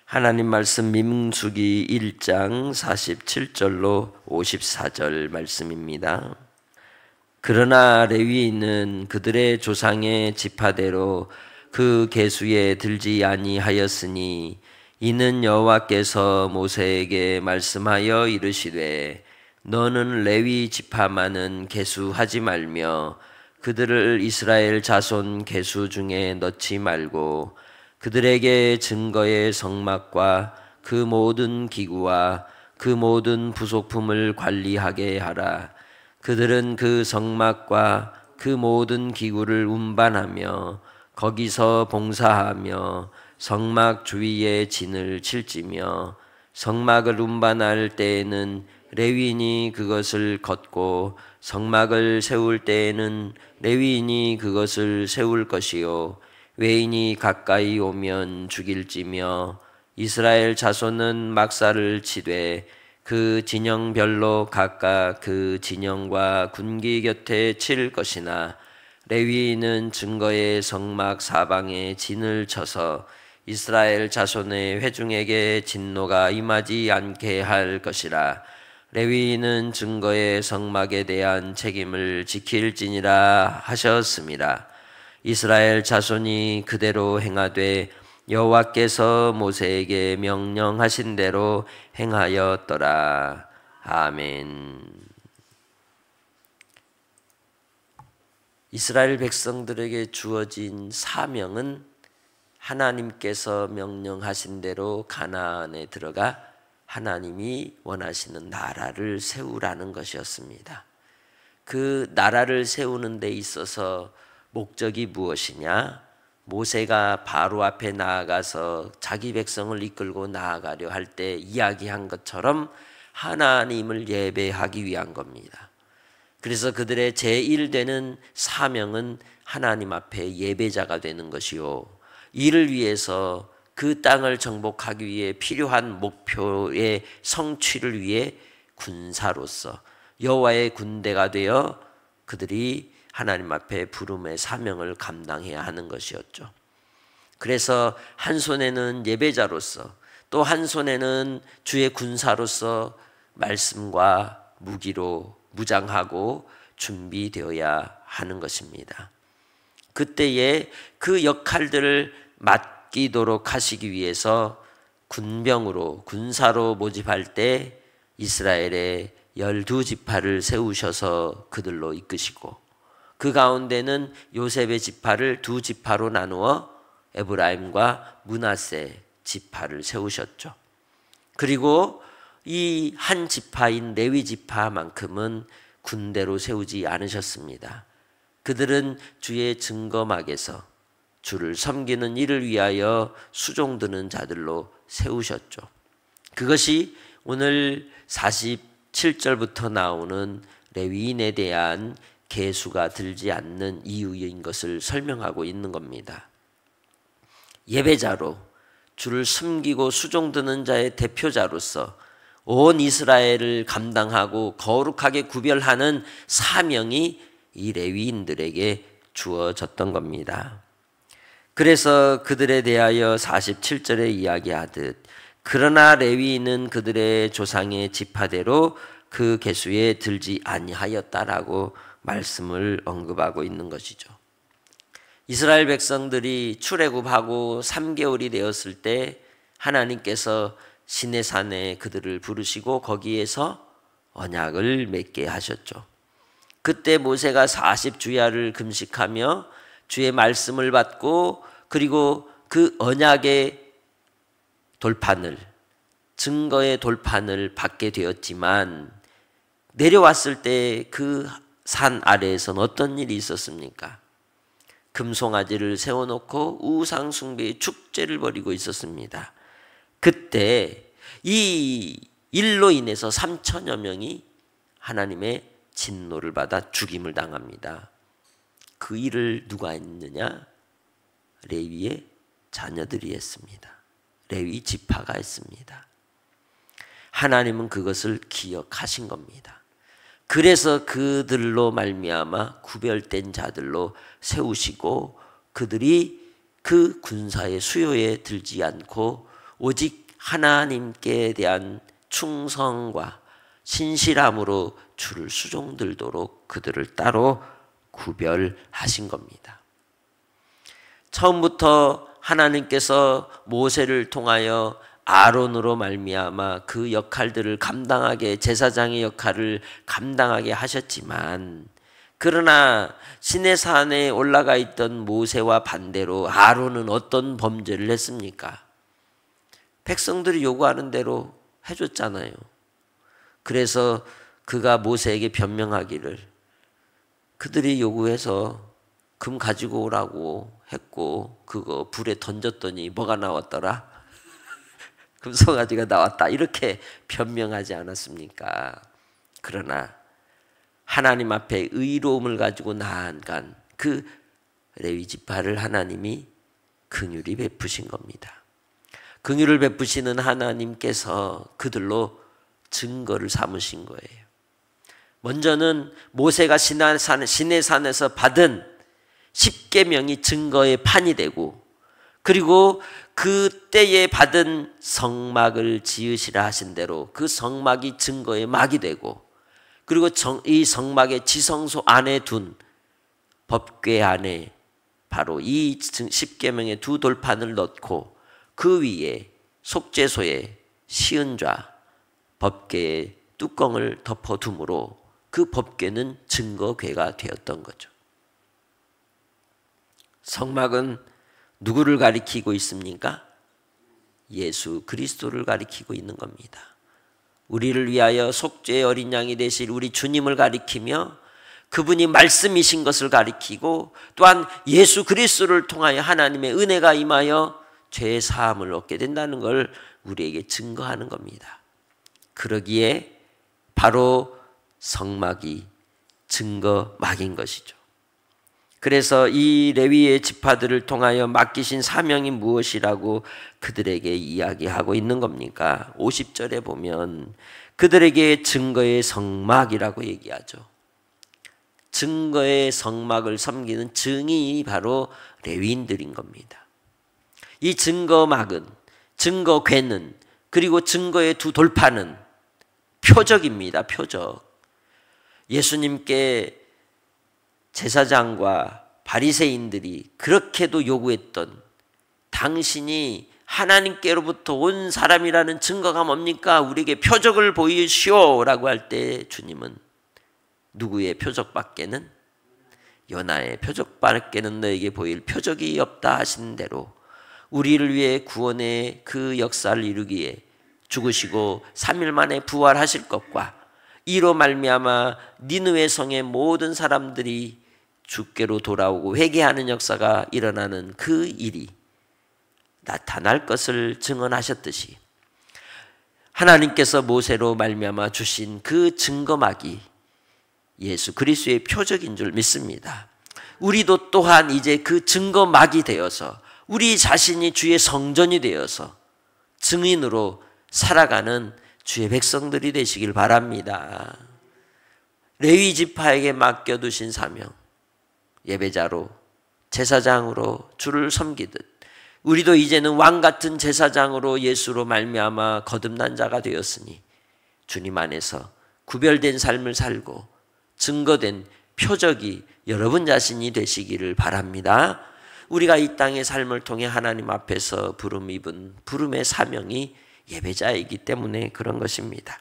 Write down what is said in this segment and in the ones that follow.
하나님 말씀 민수기 1장 47절로 54절 말씀입니다. 그러나 레위인은 그들의 조상의 지파대로 그 계수에 들지 아니하였으니 이는 여호와께서 모세에게 말씀하여 이르시되 너는 레위 지파만은 계수하지 말며 그들을 이스라엘 자손 계수 중에 넣지 말고 그들에게 증거의 성막과 그 모든 기구와 그 모든 부속품을 관리하게 하라. 그들은 그 성막과 그 모든 기구를 운반하며 거기서 봉사하며 성막 주위에 진을 칠지며 성막을 운반할 때에는 레위인이 그것을 걷고 성막을 세울 때에는 레위인이 그것을 세울 것이요 외인이 가까이 오면 죽일지며 이스라엘 자손은 막사를 치되 그 진영별로 각각 그 진영과 군기 곁에 칠 것이나 레위인은 증거의 성막 사방에 진을 쳐서 이스라엘 자손의 회중에게 진노가 임하지 않게 할 것이라. 레위인은 증거의 성막에 대한 책임을 지킬지니라 하셨습니다. 이스라엘 자손이 그대로 행하되 여호와께서 모세에게 명령하신 대로 행하였더라. 아멘. 이스라엘 백성들에게 주어진 사명은 하나님께서 명령하신 대로 가나안에 들어가 하나님이 원하시는 나라를 세우라는 것이었습니다. 그 나라를 세우는 데 있어서 목적이 무엇이냐? 모세가 바로 앞에 나아가서 자기 백성을 이끌고 나아가려 할 때 이야기한 것처럼 하나님을 예배하기 위한 겁니다. 그래서 그들의 제1되는 사명은 하나님 앞에 예배자가 되는 것이요, 이를 위해서 그 땅을 정복하기 위해 필요한 목표의 성취를 위해 군사로서 여호와의 군대가 되어 그들이 하나님 앞에 부름의 사명을 감당해야 하는 것이었죠. 그래서 한 손에는 예배자로서 또 한 손에는 주의 군사로서 말씀과 무기로 무장하고 준비되어야 하는 것입니다. 그때에 그 역할들을 맡기도록 하시기 위해서 군병으로 군사로 모집할 때 이스라엘의 12지파를 세우셔서 그들로 이끄시고 그 가운데는 요셉의 지파를 2지파로 나누어 에브라임과 므낫세 지파를 세우셨죠. 그리고 이 한 지파인 레위 지파만큼은 군대로 세우지 않으셨습니다. 그들은 주의 증거막에서 주를 섬기는 일을 위하여 수종드는 자들로 세우셨죠. 그것이 오늘 47절부터 나오는 레위인에 대한 계수가 들지 않는 이유인 것을 설명하고 있는 겁니다. 예배자로 주를 섬기고 수종드는 자의 대표자로서 온 이스라엘을 감당하고 거룩하게 구별하는 사명이 이 레위인들에게 주어졌던 겁니다. 그래서 그들에 대하여 47절에 이야기하듯 그러나 레위인은 그들의 조상의 지파대로 그 계수에 들지 아니하였다라고 말씀을 언급하고 있는 것이죠. 이스라엘 백성들이 출애굽하고 3개월이 되었을 때 하나님께서 시내산에 그들을 부르시고 거기에서 언약을 맺게 하셨죠. 그때 모세가 40주야를 금식하며 주의 말씀을 받고 그리고 그 언약의 돌판을, 증거의 돌판을 받게 되었지만 내려왔을 때 그 산 아래에서는 어떤 일이 있었습니까? 금송아지를 세워놓고 우상 숭배의 축제를 벌이고 있었습니다. 그때 이 일로 인해서 3천여 명이 하나님의 진노를 받아 죽임을 당합니다. 그 일을 누가 했느냐? 레위의 자녀들이 했습니다. 레위 지파가 했습니다. 하나님은 그것을 기억하신 겁니다. 그래서 그들로 말미암아 구별된 자들로 세우시고 그들이 그 군사의 수요에 들지 않고 오직 하나님께 대한 충성과 신실함으로 주를 수종들도록 그들을 따로 구별하신 겁니다. 처음부터 하나님께서 모세를 통하여 아론으로 말미암아 그 역할들을 감당하게, 제사장의 역할을 감당하게 하셨지만, 그러나 시내산에 올라가 있던 모세와 반대로 아론은 어떤 범죄를 했습니까? 백성들이 요구하는 대로 해줬잖아요. 그래서 그가 모세에게 변명하기를, 그들이 요구해서 금 가지고 오라고 했고 그거 불에 던졌더니 뭐가 나왔더라? 금송아지가 나왔다, 이렇게 변명하지 않았습니까? 그러나 하나님 앞에 의로움을 가지고 나아간 그 레위 지파를 하나님이 긍휼히 베푸신 겁니다. 긍휼을 베푸시는 하나님께서 그들로 증거를 삼으신 거예요. 먼저는 모세가 시내산에서 받은 10계명이 증거의 판이 되고, 그리고 그때에 받은 성막을 지으시라 하신 대로 그 성막이 증거의 막이 되고, 그리고 이 성막의 지성소 안에 둔 법궤 안에 바로 이 10계명의 두 돌판을 넣고 그 위에 속죄소에 시은좌 법궤의 뚜껑을 덮어둠으로 그 법궤는 증거궤가 되었던 거죠. 성막은 누구를 가리키고 있습니까? 예수 그리스도를 가리키고 있는 겁니다. 우리를 위하여 속죄의 어린 양이 되실 우리 주님을 가리키며, 그분이 말씀이신 것을 가리키고, 또한 예수 그리스도를 통하여 하나님의 은혜가 임하여 죄의 사함을 얻게 된다는 걸 우리에게 증거하는 겁니다. 그러기에 바로 성막이 증거막인 것이죠. 그래서 이 레위의 지파들을 통하여 맡기신 사명이 무엇이라고 그들에게 이야기하고 있는 겁니까? 50절에 보면 그들에게 증거의 성막이라고 얘기하죠. 증거의 성막을 섬기는 증인이 바로 레위인들인 겁니다. 이 증거막은, 증거궤는, 그리고 증거의 두 돌판은 표적입니다. 표적. 예수님께 제사장과 바리새인들이 그렇게도 요구했던, 당신이 하나님께로부터 온 사람이라는 증거가 뭡니까? 우리에게 표적을 보이시오 라고 할 때 주님은 누구의 표적밖에는, 요나의 표적밖에는 너에게 보일 표적이 없다 하신 대로 우리를 위해 구원의 그 역사를 이루기에 죽으시고 3일 만에 부활하실 것과, 이로 말미암아 니느웨 성의 모든 사람들이 주께로 돌아오고 회개하는 역사가 일어나는 그 일이 나타날 것을 증언하셨듯이, 하나님께서 모세로 말미암아 주신 그 증거막이 예수 그리스도의 표적인 줄 믿습니다. 우리도 또한 이제 그 증거막이 되어서 우리 자신이 주의 성전이 되어서 증인으로 살아가는 주의 백성들이 되시길 바랍니다. 레위 지파에게 맡겨두신 사명, 예배자로, 제사장으로 주를 섬기듯 우리도 이제는 왕같은 제사장으로 예수로 말미암아 거듭난 자가 되었으니 주님 안에서 구별된 삶을 살고 증거된 표적이 여러분 자신이 되시기를 바랍니다. 우리가 이 땅의 삶을 통해 하나님 앞에서 부름 입은 부름의 사명이 예배자이기 때문에 그런 것입니다.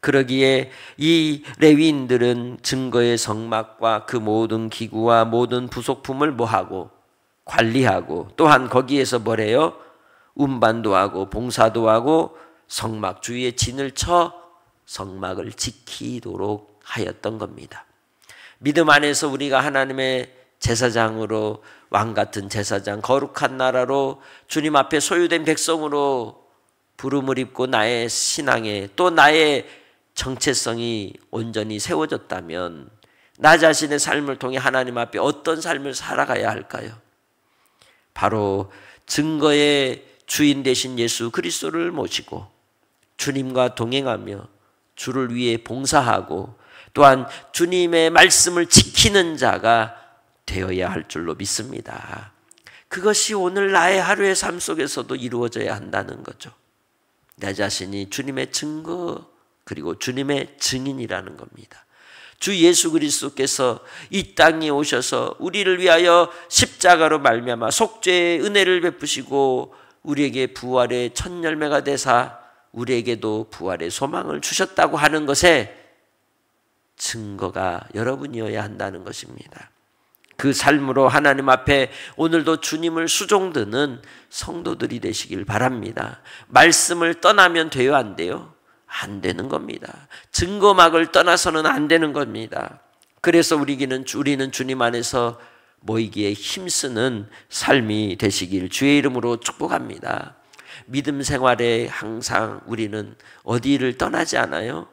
그러기에 이 레위인들은 증거의 성막과 그 모든 기구와 모든 부속품을 뭐하고 관리하고, 또한 거기에서 뭐래요? 운반도 하고 봉사도 하고 성막 주위에 진을 쳐 성막을 지키도록 하였던 겁니다. 믿음 안에서 우리가 하나님의 제사장으로, 왕같은 제사장, 거룩한 나라로 주님 앞에 소유된 백성으로 부름을 입고 나의 신앙에 또 나의 정체성이 온전히 세워졌다면 나 자신의 삶을 통해 하나님 앞에 어떤 삶을 살아가야 할까요? 바로 증거의 주인 되신 예수 그리스도를 모시고 주님과 동행하며 주를 위해 봉사하고, 또한 주님의 말씀을 지키는 자가 되어야 할 줄로 믿습니다. 그것이 오늘 나의 하루의 삶 속에서도 이루어져야 한다는 거죠. 내 자신이 주님의 증거 그리고 주님의 증인이라는 겁니다. 주 예수 그리스도께서 이 땅에 오셔서 우리를 위하여 십자가로 말미암아 속죄의 은혜를 베푸시고 우리에게 부활의 첫 열매가 되사 우리에게도 부활의 소망을 주셨다고 하는 것에 증거가 여러분이어야 한다는 것입니다. 그 삶으로 하나님 앞에 오늘도 주님을 수종드는 성도들이 되시길 바랍니다. 말씀을 떠나면 돼요, 안 돼요? 안 되는 겁니다. 증거막을 떠나서는 안 되는 겁니다. 그래서 우리는 주님 안에서 모이기에 힘쓰는 삶이 되시길 주의 이름으로 축복합니다. 믿음 생활에 항상 우리는 어디를 떠나지 않아요?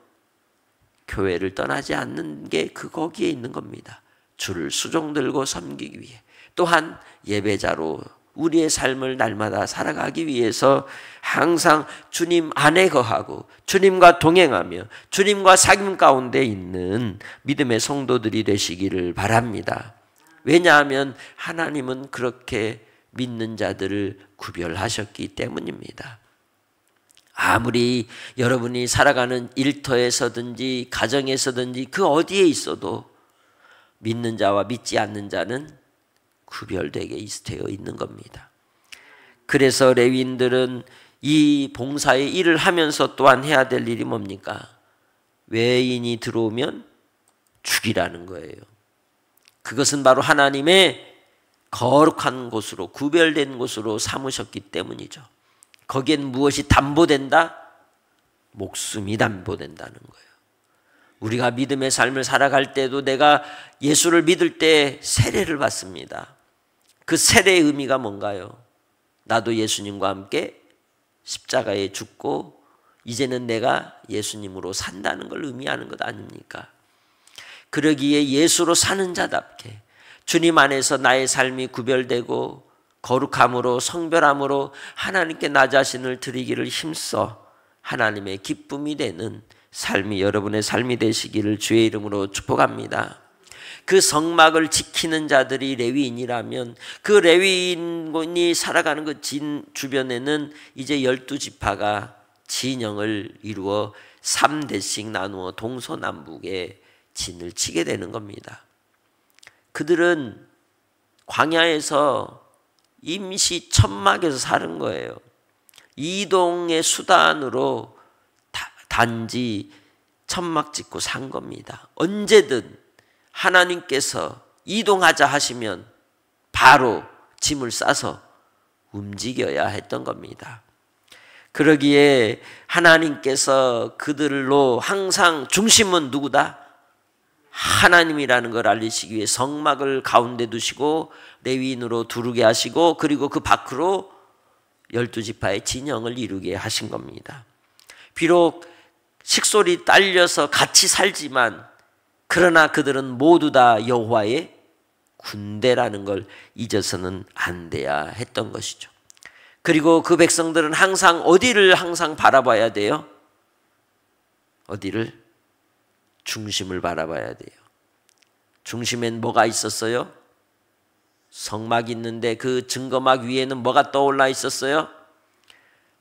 교회를 떠나지 않는 게 거기에 있는 겁니다. 주를 수종들고 섬기기 위해, 또한 예배자로 우리의 삶을 날마다 살아가기 위해서 항상 주님 안에 거하고 주님과 동행하며 주님과 사귐 가운데 있는 믿음의 성도들이 되시기를 바랍니다. 왜냐하면 하나님은 그렇게 믿는 자들을 구별하셨기 때문입니다. 아무리 여러분이 살아가는 일터에서든지 가정에서든지 그 어디에 있어도 믿는 자와 믿지 않는 자는 구별되게 되어 있는 겁니다. 그래서 레위인들은 이 봉사의 일을 하면서 또한 해야 될 일이 뭡니까? 외인이 들어오면 죽이라는 거예요. 그것은 바로 하나님의 거룩한 곳으로, 구별된 곳으로 삼으셨기 때문이죠. 거기엔 무엇이 담보된다? 목숨이 담보된다는 거예요. 우리가 믿음의 삶을 살아갈 때도 내가 예수를 믿을 때 세례를 받습니다. 그 세례의 의미가 뭔가요? 나도 예수님과 함께 십자가에 죽고 이제는 내가 예수님으로 산다는 걸 의미하는 것 아닙니까? 그러기에 예수로 사는 자답게 주님 안에서 나의 삶이 구별되고 거룩함으로 성별함으로 하나님께 나 자신을 드리기를 힘써 하나님의 기쁨이 되는 삶이 여러분의 삶이 되시기를 주의 이름으로 축복합니다. 그 성막을 지키는 자들이 레위인이라면 그 레위인이 살아가는 그 진 주변에는 이제 12지파가 진영을 이루어 3대씩 나누어 동서남북에 진을 치게 되는 겁니다. 그들은 광야에서 임시 천막에서 사는 거예요. 이동의 수단으로 단지 천막 짓고 산 겁니다. 언제든 하나님께서 이동하자 하시면 바로 짐을 싸서 움직여야 했던 겁니다. 그러기에 하나님께서 그들로 항상 중심은 누구다? 하나님이라는 걸 알리시기 위해 성막을 가운데 두시고 레위인으로 두르게 하시고 그리고 그 밖으로 12지파의 진영을 이루게 하신 겁니다. 비록 식솔이 딸려서 같이 살지만 그러나 그들은 모두 다 여호와의 군대라는 걸 잊어서는 안 돼야 했던 것이죠. 그리고 그 백성들은 항상 어디를 항상 바라봐야 돼요? 어디를? 중심을 바라봐야 돼요. 중심엔 뭐가 있었어요? 성막이 있는데 그 증거막 위에는 뭐가 떠올라 있었어요?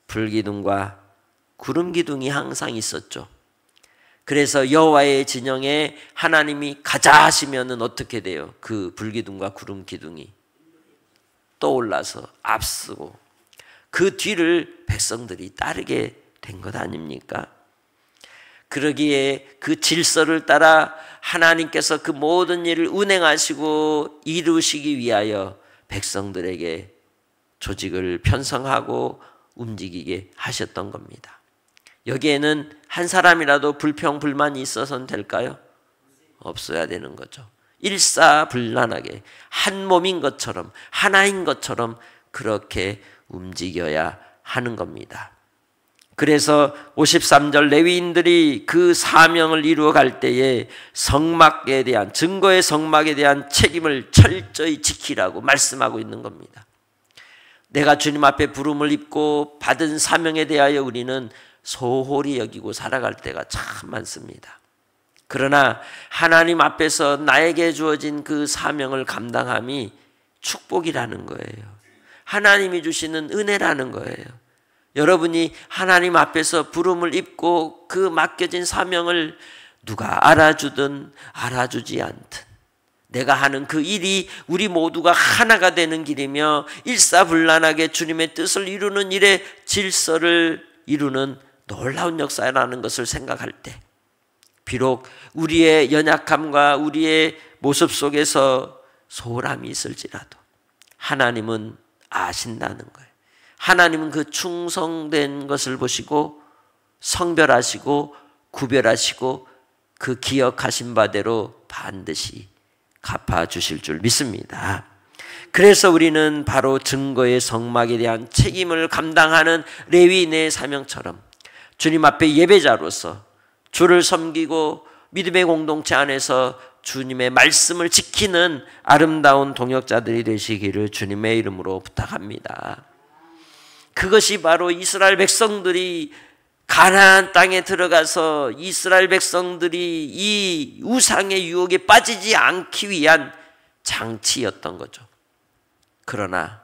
불기둥과 구름기둥이 항상 있었죠. 그래서 여호와의 진영에 하나님이 가자 하시면은 어떻게 돼요? 그 불기둥과 구름기둥이 떠올라서 앞서고 그 뒤를 백성들이 따르게 된 것 아닙니까? 그러기에 그 질서를 따라 하나님께서 그 모든 일을 운행하시고 이루시기 위하여 백성들에게 조직을 편성하고 움직이게 하셨던 겁니다. 여기에는 한 사람이라도 불평불만이 있어서는 될까요? 없어야 되는 거죠. 일사불란하게 한 몸인 것처럼 하나인 것처럼 그렇게 움직여야 하는 겁니다. 그래서 53절 레위인들이 그 사명을 이루어 갈 때에 성막에 대한 증거의 성막에 대한 책임을 철저히 지키라고 말씀하고 있는 겁니다. 내가 주님 앞에 부름을 입고 받은 사명에 대하여 우리는 소홀히 여기고 살아갈 때가 참 많습니다. 그러나 하나님 앞에서 나에게 주어진 그 사명을 감당함이 축복이라는 거예요. 하나님이 주시는 은혜라는 거예요. 여러분이 하나님 앞에서 부름을 입고 그 맡겨진 사명을 누가 알아주든 알아주지 않든 내가 하는 그 일이 우리 모두가 하나가 되는 길이며 일사불란하게 주님의 뜻을 이루는 일의 질서를 이루는 놀라운 역사라는 것을 생각할 때 비록 우리의 연약함과 우리의 모습 속에서 소홀함이 있을지라도 하나님은 아신다는 거예요. 하나님은 그 충성된 것을 보시고 성별하시고 구별하시고 그 기억하신 바대로 반드시 갚아주실 줄 믿습니다. 그래서 우리는 바로 증거의 성막에 대한 책임을 감당하는 레위인의 사명처럼 주님 앞에 예배자로서 주를 섬기고 믿음의 공동체 안에서 주님의 말씀을 지키는 아름다운 동역자들이 되시기를 주님의 이름으로 부탁합니다. 그것이 바로 이스라엘 백성들이 가나안 땅에 들어가서 이스라엘 백성들이 이 우상의 유혹에 빠지지 않기 위한 장치였던 거죠. 그러나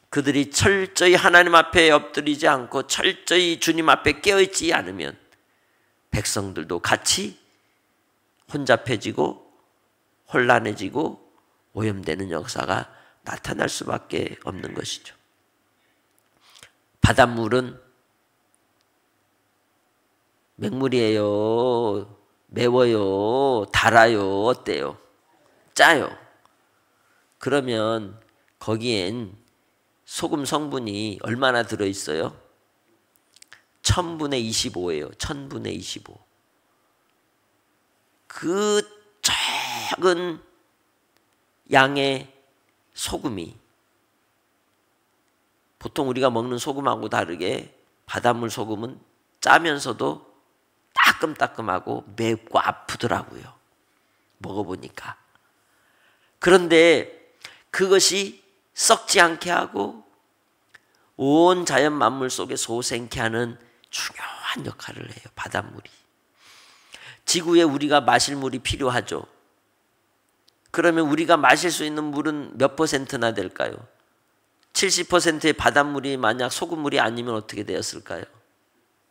그들이 철저히 하나님 앞에 엎드리지 않고 철저히 주님 앞에 깨어있지 않으면 백성들도 같이 혼잡해지고 혼란해지고 오염되는 역사가 나타날 수밖에 없는 것이죠. 바닷물은 맹물이에요? 매워요? 달아요? 어때요? 짜요. 그러면 거기엔 소금 성분이 얼마나 들어있어요? 1000분의 25예요. 1000분의 25. 그 작은 양의 소금이 보통 우리가 먹는 소금하고 다르게 바닷물 소금은 짜면서도 따끔따끔하고 맵고 아프더라고요. 먹어보니까. 그런데 그것이 썩지 않게 하고 온 자연 만물 속에 소생케 하는 중요한 역할을 해요. 바닷물이. 지구에 우리가 마실 물이 필요하죠. 그러면 우리가 마실 수 있는 물은 몇 퍼센트나 될까요? 70%의 바닷물이 만약 소금물이 아니면 어떻게 되었을까요?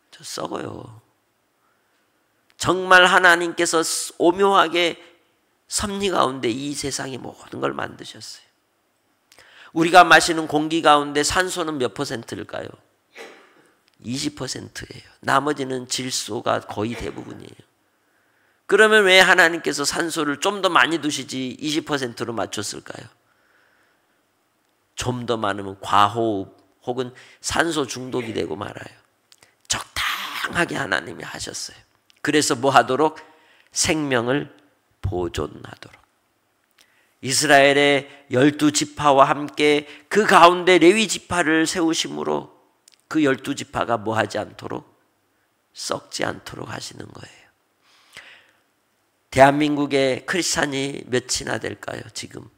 저 썩어요. 정말 하나님께서 오묘하게 섭리 가운데 이 세상의 모든 걸 만드셨어요. 우리가 마시는 공기 가운데 산소는 몇 퍼센트일까요? 20%예요. 나머지는 질소가 거의 대부분이에요. 그러면 왜 하나님께서 산소를 좀 더 많이 두시지 20%로 맞췄을까요? 좀 더 많으면 과호흡 혹은 산소 중독이 되고 말아요. 적당하게 하나님이 하셨어요. 그래서 뭐 하도록? 생명을 보존하도록. 이스라엘의 12지파와 함께 그 가운데 레위지파를 세우심으로 그 12지파가 뭐 하지 않도록? 썩지 않도록 하시는 거예요. 대한민국의 크리스찬이 몇이나 될까요? 지금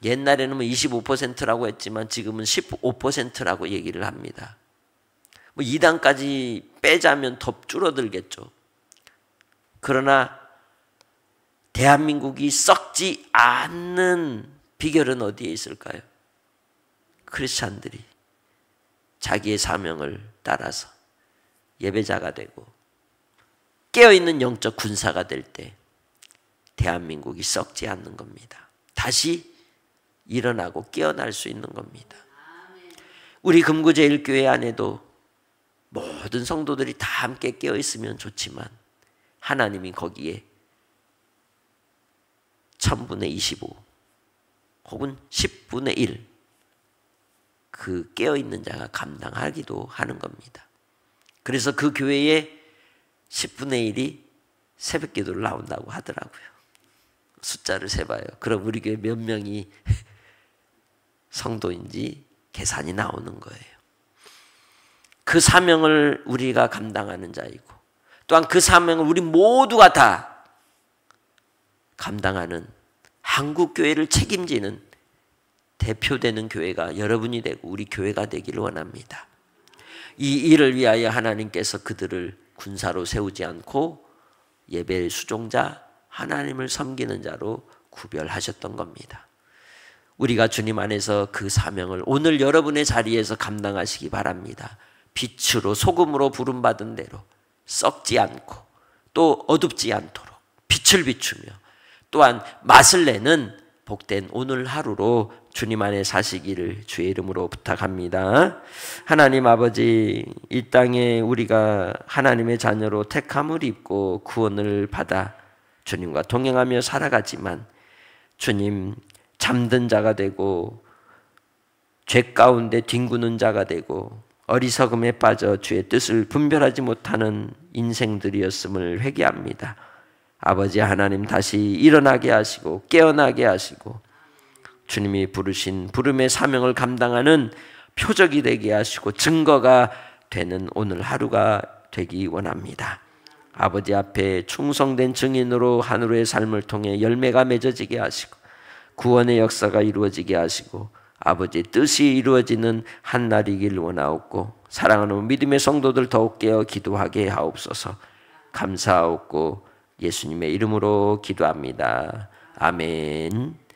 옛날에는 뭐 25%라고 했지만 지금은 15%라고 얘기를 합니다. 뭐 2단까지 빼자면 더 줄어들겠죠. 그러나 대한민국이 썩지 않는 비결은 어디에 있을까요? 크리스찬들이 자기의 사명을 따라서 예배자가 되고 깨어있는 영적 군사가 될 때 대한민국이 썩지 않는 겁니다. 다시 일어나고 깨어날 수 있는 겁니다. 우리 금구제일교회 안에도 모든 성도들이 다 함께 깨어있으면 좋지만 하나님이 거기에 1000분의 25 혹은 10분의 1 그 깨어있는 자가 감당하기도 하는 겁니다. 그래서 그 교회에 10분의 1이 새벽 기도를 나온다고 하더라고요. 숫자를 세봐요. 그럼 우리 교회 몇 명이 성도인지 계산이 나오는 거예요. 그 사명을 우리가 감당하는 자이고 또한 그 사명을 우리 모두가 다 감당하는 한국교회를 책임지는 대표되는 교회가 여러분이 되고 우리 교회가 되기를 원합니다. 이 일을 위하여 하나님께서 그들을 군사로 세우지 않고 예배의 수종자, 하나님을 섬기는 자로 구별하셨던 겁니다. 우리가 주님 안에서 그 사명을 오늘 여러분의 자리에서 감당하시기 바랍니다. 빛으로 소금으로 부름받은 대로 썩지 않고 또 어둡지 않도록 빛을 비추며 또한 맛을 내는 복된 오늘 하루로 주님 안에 사시기를 주의 이름으로 부탁합니다. 하나님 아버지, 이 땅에 우리가 하나님의 자녀로 택함을 입고 구원을 받아 주님과 동행하며 살아가지만 주님, 잠든 자가 되고 죄 가운데 뒹구는 자가 되고 어리석음에 빠져 주의 뜻을 분별하지 못하는 인생들이었음을 회개합니다. 아버지 하나님, 다시 일어나게 하시고 깨어나게 하시고 주님이 부르신 부름의 사명을 감당하는 표적이 되게 하시고 증거가 되는 오늘 하루가 되기 원합니다. 아버지 앞에 충성된 증인으로 한 하루의 삶을 통해 열매가 맺어지게 하시고 구원의 역사가 이루어지게 하시고 아버지의 뜻이 이루어지는 한 날이길 원하옵고 사랑하는 믿음의 성도들 더욱 깨어 기도하게 하옵소서. 감사하옵고 예수님의 이름으로 기도합니다. 아멘.